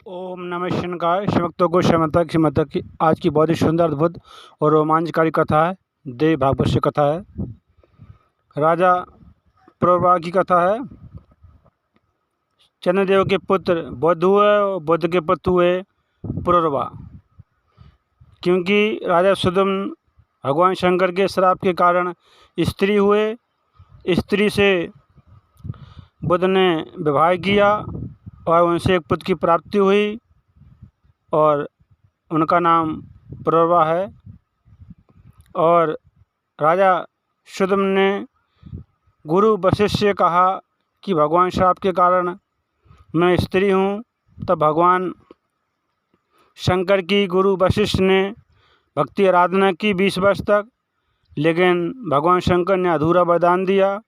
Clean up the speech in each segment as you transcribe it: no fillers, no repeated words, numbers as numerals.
ओम नमः शिवाय। शिवक्तों को शमतक शिमतक की आज की बहुत ही सुंदर, अद्भुत और रोमांचकारी कथा है। देव भागवत से कथा है। राजा प्रवा की कथा है। चंद्रदेव के पुत्र बुद्ध हुए और बुद्ध के पुत्र हुए पुरवा। क्योंकि राजा सुदम भगवान शंकर के श्राप के कारण स्त्री हुए, स्त्री से बुद्ध ने विवाह किया और उनसे एक पुत्र की प्राप्ति हुई और उनका नाम पुरवा है। और राजा सुदम ने गुरु वशिष्ठ से कहा कि भगवान श्राप के कारण मैं स्त्री हूँ। तब भगवान शंकर की गुरु वशिष्ठ ने भक्ति आराधना की 20 वर्ष तक, लेकिन भगवान शंकर ने अधूरा वरदान दिया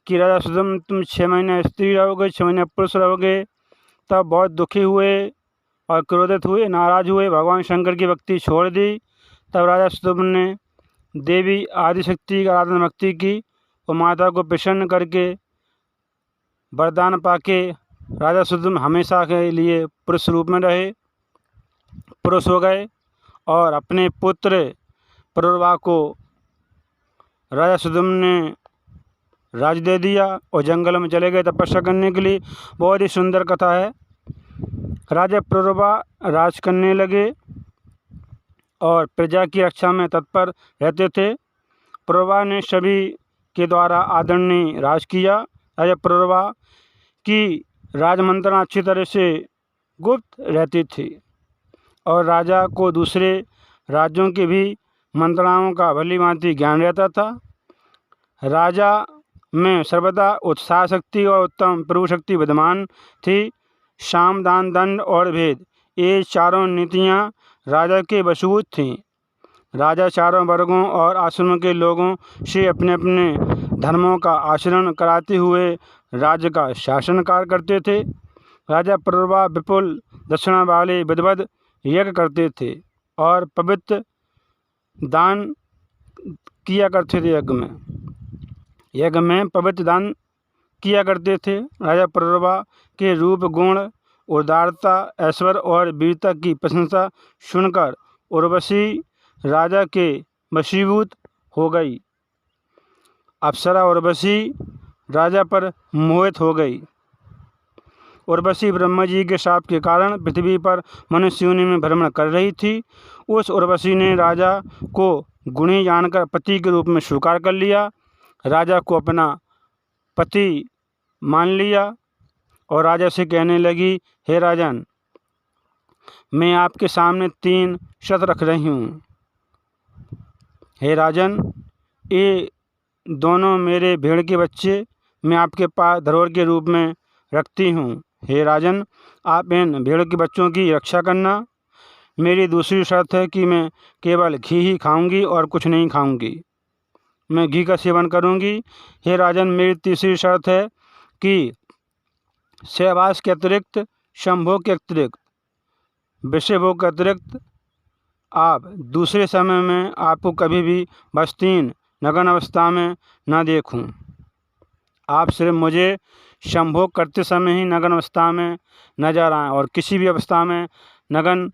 कि राजा सुदम तुम 6 महीने स्त्री रहोगे, 6 महीने पुरुष रहोगे। तब बहुत दुखी हुए और क्रोधित हुए, नाराज हुए, भगवान शंकर की भक्ति छोड़ दी। तब राजा सुदम ने देवी आदिशक्ति की आराधना भक्ति की और माता को प्रसन्न करके वरदान पाके राजा सुदम हमेशा के लिए पुरुष रूप में रहे, पुरुष हो गए और अपने पुत्र पुरवा को राजा सुदम ने राज दे दिया और जंगल में चले गए तपस्या करने के लिए। बहुत ही सुंदर कथा है। राजा पुरवा राज करने लगे और प्रजा की रक्षा में तत्पर रहते थे। पुरवा ने सभी के द्वारा आदरणीय राज किया। राजा पुरवा की राजमंत्रणा अच्छी तरह से गुप्त रहती थी और राजा को दूसरे राज्यों की भी मंत्रणाओं का भली भांति ज्ञान रहता था। राजा में सर्वदा उत्साह शक्ति और उत्तम प्रभु शक्ति विद्यमान थी। साम दान दंड और भेद, ये चारों नीतियाँ राजा के वशभूत थीं। राजा चारों वर्गों और आश्रमों के लोगों से अपने अपने धर्मों का आचरण कराते हुए राज्य का शासन कार्य करते थे। राजा पुरवा विपुल दक्षिणा वाले विधिवत यज्ञ करते थे और पवित्र दान किया करते थे। यज्ञ में पवित्र दान किया करते थे। राजा पुरवा के रूप, गुण, उदारता, ऐश्वर्य और वीरता की प्रशंसा सुनकर उर्वशी राजा के वशीभूत हो गई। अप्सरा उर्वशी राजा पर मोहित हो गई। उर्वशी ब्रह्मा जी के शाप के कारण पृथ्वी पर मनुष्य योनि में भ्रमण कर रही थी। उस उर्वशी ने राजा को गुणी जानकर पति के रूप में स्वीकार कर लिया, राजा को अपना पति मान लिया और राजा से कहने लगी, हे राजन, मैं आपके सामने 3 शर्त रख रही हूँ। हे राजन, ये दोनों मेरे भेड़ के बच्चे मैं आपके पास धरोहर के रूप में रखती हूँ। हे राजन, आप इन भेड़ के बच्चों की रक्षा करना। मेरी दूसरी शर्त है कि मैं केवल घी ही खाऊंगी और कुछ नहीं खाऊंगी, मैं घी का सेवन करूंगी। हे राजन, मेरी तीसरी शर्त है कि सहवास के अतिरिक्त, संभोग के अतिरिक्त, विषय भोग के अतिरिक्त आप दूसरे समय में आपको कभी भी बस्तीन नग्न अवस्था में न देखूं। आप सिर्फ मुझे संभोग करते समय ही नग्न अवस्था में नजर आएँ और किसी भी अवस्था में नग्न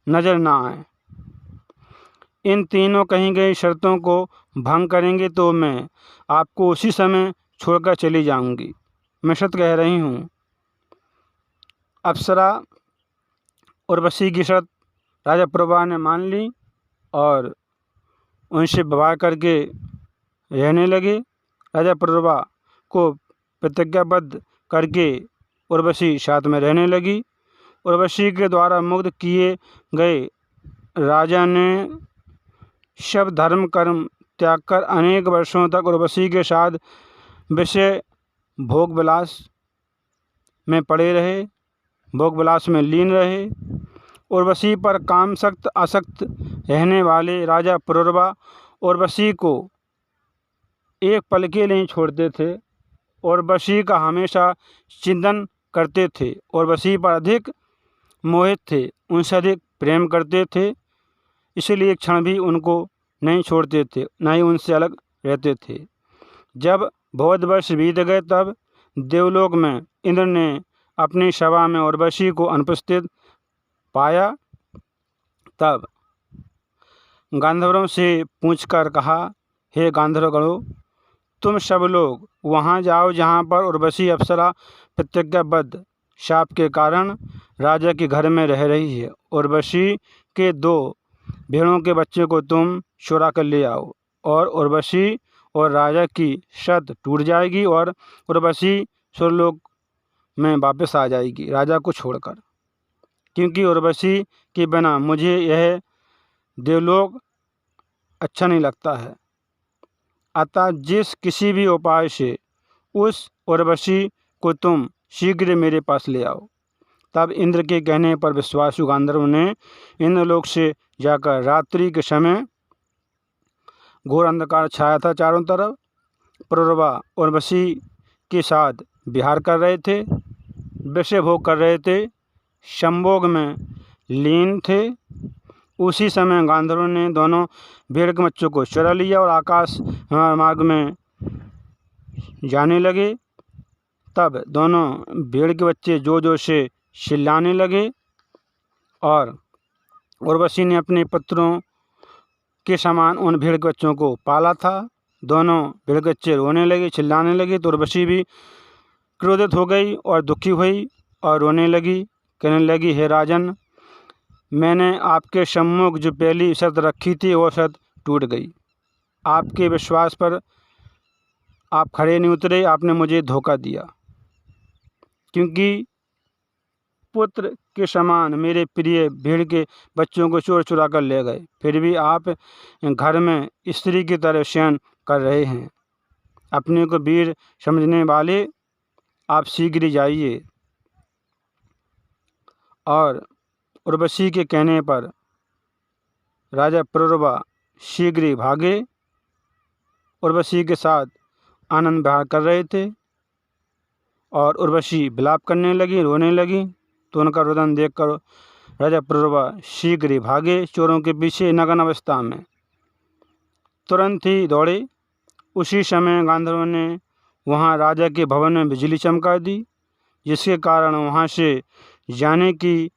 नजर ना आए। इन तीनों कही गई शर्तों को भंग करेंगे तो मैं आपको उसी समय छोड़कर चली जाऊंगी। मैं सत्य कह रही हूँ। अप्सरा उर्वशी की शर्त राजा पुरवा ने मान ली और उनसे विवाह करके रहने लगे। राजा पुरवा को प्रतिज्ञाबद्ध करके उर्वशी साथ में रहने लगी। उर्वशी के द्वारा मुक्त किए गए राजा ने सब धर्म कर्म त्याग कर अनेक वर्षों तक उर्वशी के साथ विषय भोग विलास में पड़े रहे, भोग विलास में लीन रहे। उर्वशी पर कामशक्त आसक्त रहने वाले राजा पुरवा उर्वशी को एक पल के लिए छोड़ते थे। उर्वशी का हमेशा चिंतन करते थे। उर्वशी पर अधिक मोहित थे, उनसे अधिक प्रेम करते थे, इसलिए एक क्षण भी उनको नहीं छोड़ते थे, न ही उनसे अलग रहते थे। जब बहुत वर्ष बीत गए तब देवलोक में इंद्र ने अपनी सभा में उर्वशी को अनुपस्थित पाया तब गांधर्वों से पूछकर कहा, हे गांधर्वगणों, तुम सब लोग वहाँ जाओ जहाँ पर उर्वशी अप्सरा प्रतिज्ञाबद्ध शाप के कारण राजा के घर में रह रही है। उर्वशी के 2 भेड़ों के बच्चे को तुम चुरा कर ले आओ और उर्वशी और राजा की शर्त टूट जाएगी और उर्वशी स्वर्गलोक में वापस आ जाएगी राजा को छोड़कर, क्योंकि उर्वशी के बिना मुझे यह देवलोक अच्छा नहीं लगता है। अतः जिस किसी भी उपाय से उस उर्वशी को तुम शीघ्र मेरे पास ले आओ। तब इंद्र के कहने पर विश्वासु गांधर्व ने इंद्रलोक से जाकर रात्रि के समय, घोर अंधकार छाया था चारों तरफ, पुररवा उर्वशी के साथ विहार कर रहे थे, विषय भोग कर रहे थे, संभोग में लीन थे। उसी समय गांधर्वों ने दोनों भेड़ के बच्चों को चुरा लिया और आकाश मार्ग में जाने लगे। तब दोनों भेड़ के बच्चे जोर से चिल्लाने लगे और उर्वशी ने अपने पुत्रों के समान उन भेड़ के बच्चों को पाला था। दोनों भेड़ के बच्चे रोने लगे, चिल्लाने लगे तो उर्वशी भी क्रोधित हो गई और दुखी हुई और रोने लगी, कहने लगी, हे राजन, मैंने आपके सम्मुख जो पहली शर्त रखी थी वो शर्त टूट गई। आपके विश्वास पर आप खड़े नहीं उतरे, आपने मुझे धोखा दिया, क्योंकि पुत्र के समान मेरे प्रिय भेड़ के बच्चों को चोर चुरा कर ले गए, फिर भी आप घर में स्त्री की तरह शयन कर रहे हैं। अपने को वीर समझने वाले, आप शीघ्र ही जाइए। और उर्वशी के कहने पर राजा पुररवा शीघ्र ही भागे। उर्वशी के साथ आनंद विहार कर रहे थे और उर्वशी विलाप करने लगी, रोने लगी। तो उनका रुदन देखकर राजा पुररवा शीघ्र ही भागे चोरों के पीछे नग्न अवस्था में, तुरंत ही दौड़े। उसी समय गांधर्वों ने वहाँ राजा के भवन में बिजली चमका दी, जिसके कारण वहाँ से जाने की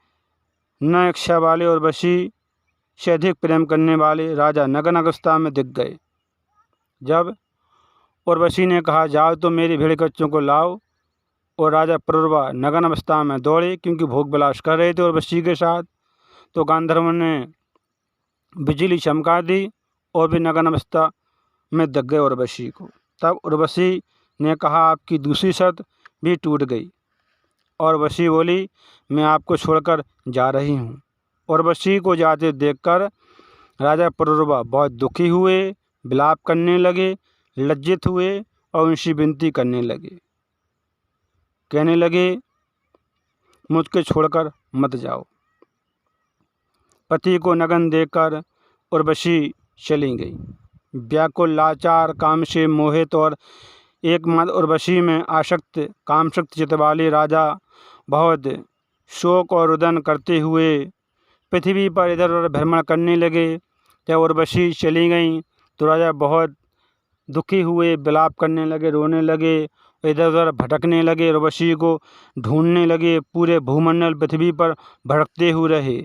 न इच्छा वाले उर्वशी से अधिक प्रेम करने वाले राजा नग्न अवस्था में दिख गए। जब उर्वशी ने कहा, जाओ तो मेरे भेड़ के बच्चों को लाओ, और राजा पुररवा नग्न अवस्था में दौड़े, क्योंकि भोग विलास कर रहे थे उर्वशी के साथ। तो गांधर्व ने बिजली चमका दी और भी नग्न अवस्था में दिख गए उर्वशी को। तब उर्वशी ने कहा, आपकी दूसरी शर्त भी टूट गई। और उर्वशी बोली, मैं आपको छोड़कर जा रही हूँ। उर्वशी को जाते देखकर राजा पुररवा बहुत दुखी हुए, विलाप करने लगे, लज्जित हुए और उनसे विनती करने लगे, कहने लगे, मुझको छोड़कर मत जाओ। पति को नग्न देखकर उर्वशी चली गई। व्याकुल, लाचार, काम से मोहित और एकमात्र उर्वशी में आसक्त कामशक्त चित्त वाले राजा बहुत शोक और रुदन करते हुए पृथ्वी पर इधर उधर भ्रमण करने लगे। जब उर्वशी चली गई तो राजा बहुत दुखी हुए, विलाप करने लगे, रोने लगे, इधर उधर भटकने लगे, उर्वशी को ढूंढने लगे। पूरे भूमंडल पृथ्वी पर भटकते हुए रहे,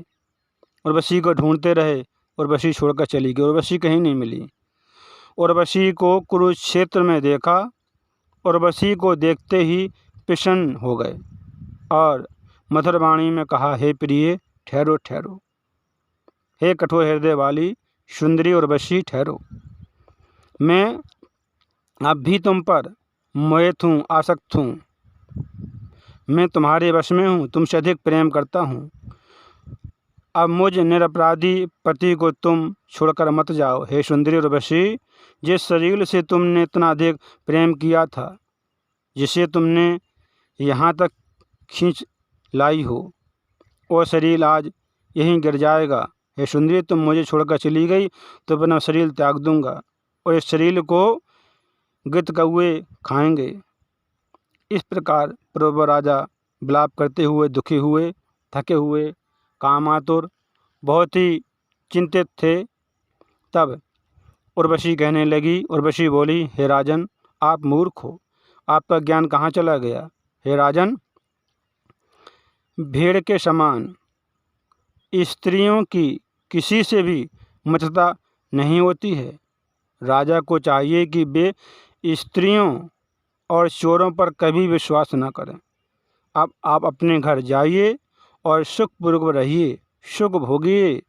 उर्वशी को ढूंढते रहे। उर्वशी छोड़कर चली गई, उर्वशी कहीं नहीं मिली। उर्वशी को कुरुक्षेत्र में देखा। उर्वशी को देखते ही प्रसन्न हो गए और मधुर वाणी में कहा, हे प्रिय, ठहरो ठहरो, हे कठोर हृदय वाली सुंदरी उर्वशी, ठहरो। मैं अब भी तुम पर मोहित हूँ, आसक्त हूँ। मैं तुम्हारे वश में हूँ, तुमसे अधिक प्रेम करता हूँ। अब मुझ निरपराधी पति को तुम छोड़कर मत जाओ। हे सुंदरी उर्वशी, जिस शरीर से तुमने इतना अधिक प्रेम किया था, जिसे तुमने यहाँ तक खींच लाई हो, वो शरीर आज यहीं गिर जाएगा। हे सुंदरी, तुम मुझे छोड़कर चली गई तो अपना शरीर त्याग दूंगा और इस शरीर को गिद्ध कौवे खाएंगे। इस प्रकार पुररवा राजा विलाप करते हुए, दुखी हुए, थके हुए, कामातुर, बहुत ही चिंतित थे। तब उर्वशी कहने लगी, उर्वशी बोली, हे राजन, आप मूर्ख हो, आपका ज्ञान कहाँ चला गया। हे राजन, भेड़ के समान स्त्रियों की किसी से भी मित्रता नहीं होती है। राजा को चाहिए कि वे स्त्रियों और चोरों पर कभी विश्वास न करें। अब आप अपने घर जाइए और सुखपूर्वक रहिए, सुख भोगिए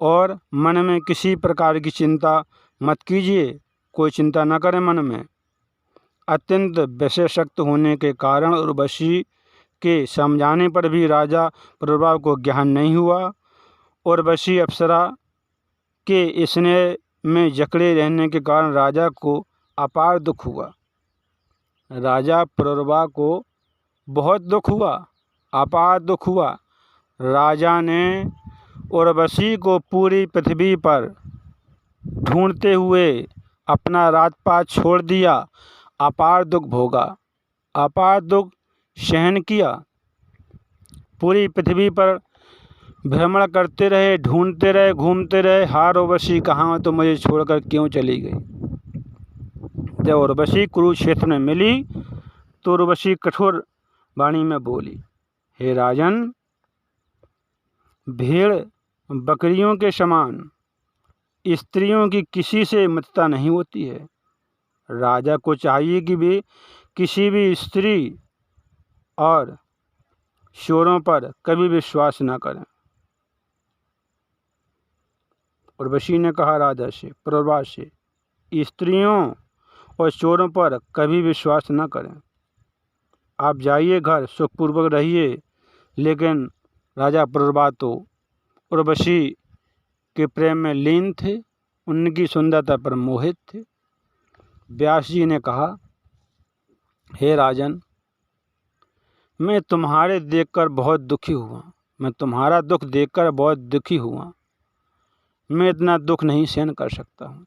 और मन में किसी प्रकार की चिंता मत कीजिए। कोई चिंता न करें मन में। अत्यंत विषयासक्त होने के कारण उर्वशी के समझाने पर भी राजा पुररवा को ज्ञान नहीं हुआ। उर्वशी अप्सरा के स्नेह में जकड़े रहने के कारण राजा को अपार दुख हुआ। राजा पुररवा को बहुत दुख हुआ, अपार दुख हुआ। राजा ने उर्वशी को पूरी पृथ्वी पर ढूंढते हुए अपना राजपाट छोड़ दिया, अपार दुख भोगा, अपार दुख सहन किया। पूरी पृथ्वी पर भ्रमण करते रहे, ढूंढते रहे, घूमते रहे। हार उर्वशी कहाँ तो मुझे छोड़कर क्यों चली गई। जब उर्वशी कुरुक्षेत्र में मिली तो उर्वशी कठोर वाणी में बोली, हे राजन, भेड़ बकरियों के समान स्त्रियों की किसी से मित्रता नहीं होती है। राजा को चाहिए कि वे किसी भी स्त्री और चोरों पर कभी विश्वास न करें। उर्वशी ने कहा राजा से, पुररवा से, स्त्रियों और चोरों पर कभी विश्वास न करें। आप जाइए घर, सुखपूर्वक रहिए। लेकिन राजा पुररवा तो उर्वशी के प्रेम में लीन थे, उनकी सुंदरता पर मोहित थे। व्यास जी ने कहा, हे राजन, मैं तुम्हारे देखकर बहुत दुखी हुआ, मैं तुम्हारा दुख देखकर बहुत दुखी हुआ। मैं इतना दुख नहीं सहन कर सकता हूँ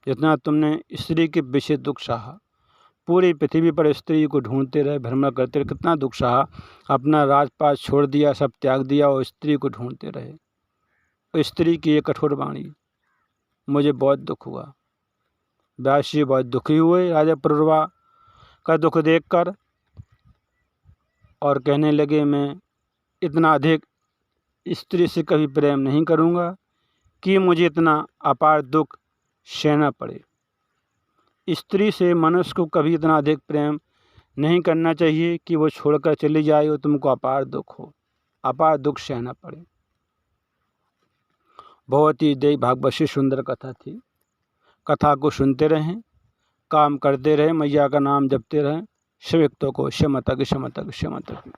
जितना तुमने स्त्री के विषय दुख सहा। पूरी पृथ्वी पर स्त्री को ढूंढते रहे, भ्रमण करते रहे, कितना दुख सहा। अपना राजपाट छोड़ दिया, सब त्याग दिया और स्त्री को ढूंढते रहे। स्त्री की ये कठोर वाणी, मुझे बहुत दुख हुआ। व्यास जी बहुत दुखी हुए राजा पुररवा का दुख देखकर और कहने लगे, मैं इतना अधिक स्त्री से कभी प्रेम नहीं करूँगा कि मुझे इतना अपार दुख सहना पड़े। स्त्री से मनुष्य को कभी इतना अधिक प्रेम नहीं करना चाहिए कि वो छोड़कर चली जाए और तुमको अपार दुख हो, अपार दुख सहना पड़े। बहुत ही देवी भागवत से सुंदर कथा थी। कथा को सुनते रहें, काम करते रहें, मैया का नाम जपते रहें। शिवभक्तों को शमतक शमतक शमतक।